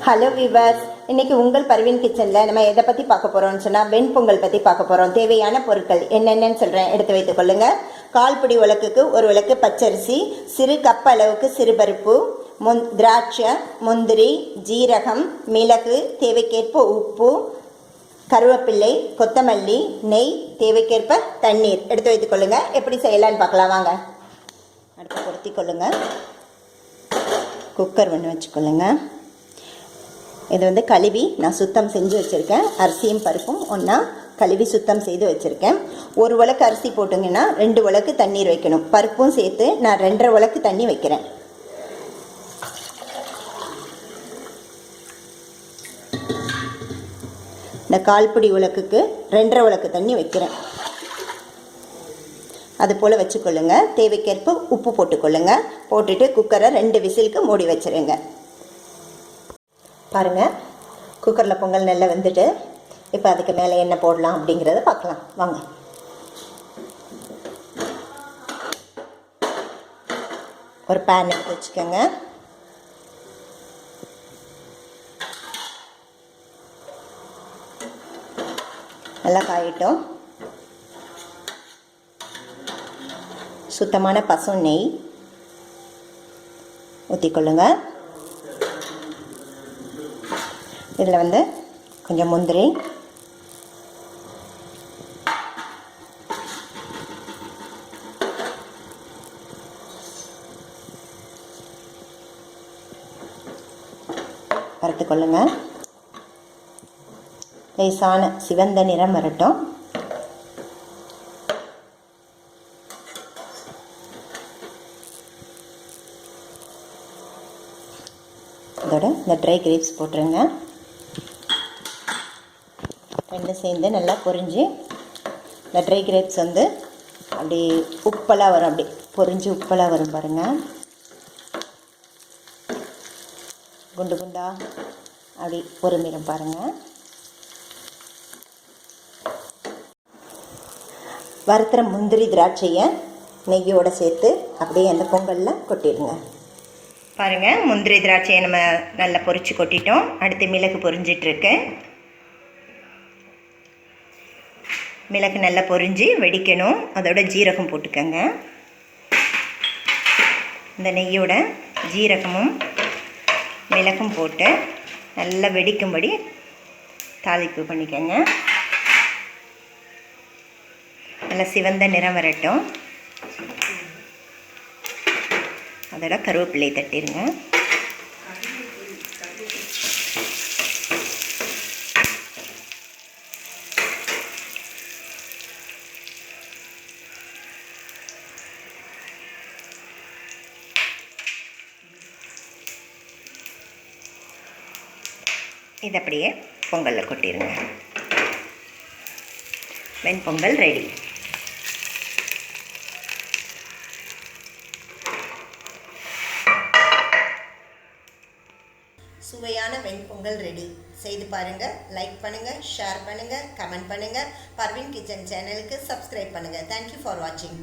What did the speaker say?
Hello viewers, இன்னைக்கு உங்கள் பர்வீன் கிச்சனில் நம்ம எதை பற்றி பார்க்க போகிறோம்னு சொன்னால் வெண்பொங்கல் பற்றி பார்க்க போகிறோம். தேவையான பொருட்கள் என்னென்னு சொல்கிறேன், எடுத்து வைத்துக் கொள்ளுங்கள். 1/4 பிடி உலக்குக்கு 1 உலக்கு பச்சரிசி, சிறு கப் அளவுக்கு சிறுபருப்பு, திராட்சை, முந்திரி, ஜீரகம், மிளகு, தேவைக்கேற்ப உப்பு, கருவேப்பிள்ளை, கொத்தமல்லி, நெய், தேவைக்கேற்ப தண்ணீர் எடுத்து வைத்துக் கொள்ளுங்கள். எப்படி செய்யலான்னு பார்க்கலாம் வாங்க. அடுத்து பொருத்தி கொள்ளுங்கள். குக்கர் ஒன்று வச்சுக்கொள்ளுங்க. இது கழுவி நான் சுத்தம் செஞ்சு வச்சுருக்கேன். அரிசியும் பருப்பும் ஒன்றா கழுவி சுத்தம் செய்து வச்சுருக்கேன். 1 உலக்கு அரிசி போட்டிங்கன்னா 2 உலக்கு தண்ணீர் வைக்கணும். பருப்பும் சேர்த்து நான் 2.5 உலக்கு தண்ணி வைக்கிறேன். இந்த 1/4 பிடி உலக்குக்கு 2.5 உலக்கு தண்ணி வைக்கிறேன். அது போல் வச்சுக்கொள்ளுங்க. தேவைக்கேற்ப உப்பு போட்டுக்கொள்ளுங்க. போட்டுட்டு குக்கரை 2 விசிலுக்கு மூடி வச்சுருங்க. பாருங்கள், குக்கரில் பொங்கல் நல்லா வெந்துட்டு இப்போ அதுக்கு மேலே என்ன போடலாம் அப்படிங்கிறத பார்க்கலாம் வாங்க. ஒரு பேன் எடுத்து வச்சுக்கோங்க. நல்லா காயட்டும். சுத்தமான பசு நெய் ஊற்றிக்கொள்ளுங்க. இதில் கொஞ்சம் முந்திரி, வறுத்துக்கொள்ளுங்க. லேசான சிவந்த நிறம் வரட்டும். இதோட இந்த ட்ரை கிரேப்ஸ் போட்டுருங்க. 2 சேர்ந்து நல்லா பொரிஞ்சு இந்த ட்ரை கிரேப்ஸ் அப்படி உப்பெல்லாம் வரும். அப்படி பொரிஞ்சு உப்பெல்லாம் வரும் பாருங்கள். குண்டு குண்டா அப்படி பொறுமிடும் பாருங்கள். வறுத்துற முந்திரி திராட்சையை நெய்யோடு சேர்த்து அப்படியே அந்த பொங்கலில் கொட்டிடுங்க. பாருங்கள், முந்திரி திராட்சையை நம்ம நல்லா பொரித்து கொட்டிட்டோம். அடுத்து மிளகு பொரிஞ்சிட்ருக்கு. மிளகு நல்லா பொரிஞ்சு வெடிக்கணும். அதோட ஜீரகம் போட்டுக்கோங்க. இந்த நெய்யோட ஜீரகமும் மிளகும் போட்டு நல்லா வெடிக்கும்படி தாளிப்பு பண்ணிக்கோங்க. நல்லா சிவந்த நிறம் வரட்டும். அதோட கருவேப்பிலை தட்டிடுங்க. இது அப்படியே பொங்கலில் கொட்டிடுங்க. வெண்பொங்கல் ரெடி. சுவையான வெண்பொங்கல் ரெடி. செய்து பாருங்கள். லைக் பண்ணுங்கள், ஷேர் பண்ணுங்கள், கமெண்ட் பண்ணுங்கள். பர்வீன் கிச்சன் சேனலுக்கு சப்ஸ்கிரைப் பண்ணுங்கள். தேங்க்யூ ஃபார் வாட்சிங்.